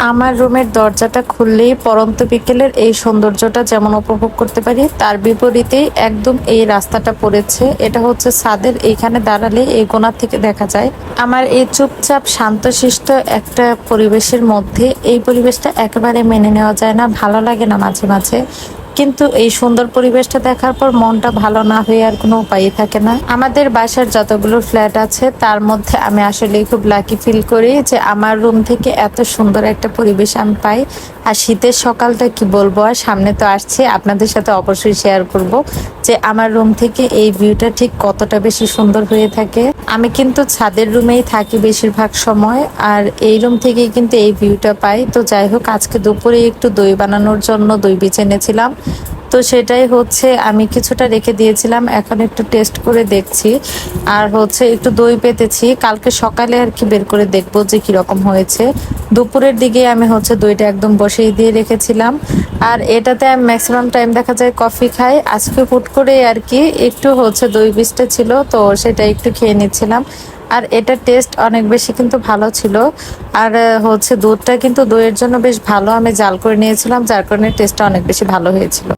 আমার রুমের দরজাটা খুললেই পড়ন্ত বিকেলের এই সৌন্দর্যটা যেমন উপভোগ করতে পারি, তার বিপরীতেই একদম এই রাস্তাটা পড়েছে। এটা হচ্ছে ছাদের এইখানে দাঁড়ালে এই কোণা থেকে দেখা যায়। আমার এই চুপচাপ শান্তশিষ্ট একটা পরিবেশের মধ্যে এই পরিবেশটা একেবারে মেনে নেওয়া যায় না, ভালো লাগে না মাঝে মাঝে। কিন্তু এই সুন্দর পরিবেশটা দেখার পর মনটা ভালো না হয়ে আর কোনো উপায়ই থাকে না। আমাদের বাসার যতগুলো ফ্ল্যাট আছে তার মধ্যে আমি আসলে খুব লাকি ফিল করি যে আমার রুম থেকে এত সুন্দর একটা পরিবেশ আমি পাই। আর শীতের সকালটা কি বলবো, আর সামনে তো আসছে, আপনাদের সাথে অবশ্যই শেয়ার করব যে আমার রুম থেকে এই ভিউটা ঠিক কতটা বেশি সুন্দর হয়ে থাকে। আমি কিন্তু ছাদের রুমেই থাকি বেশিরভাগ সময়, আর এই রুম থেকেই কিন্তু এই ভিউটা পাই। তো যাই হোক, আজকে দুপুরে একটু দই বানানোর জন্য দই বীজ এনেছিলাম, তো সেটাই হচ্ছে আমি কিছুটা রেখে দিয়েছিলাম, এখন একটু টেস্ট করে দেখছি। আর হচ্ছে একটু দই পেতেছি, কালকে সকালে আর কি বের করে দেখবো যে কিরকম হয়েছে। দুপুরের দিকে আমি হচ্ছে দইটা একদম বসিয়ে দিয়ে রেখেছিলাম। আর এটাতে আমি ম্যাক্সিমাম টাইম দেখা যায় কফি খাই, আজকে হুট করে আর কি একটু হচ্ছে দই বীজটা ছিল, তো সেটা একটু খেয়ে নিচ্ছিলাম। আর এটা টেস্ট অনেক বেশি কিন্তু ভালো ছিল। আর হচ্ছে দুধটা কিন্তু দইয়ের জন্য বেশ ভালো, আমি জাল করে নিয়েছিলাম, যার কারণে টেস্টটা অনেক বেশি ভালো হয়েছিল।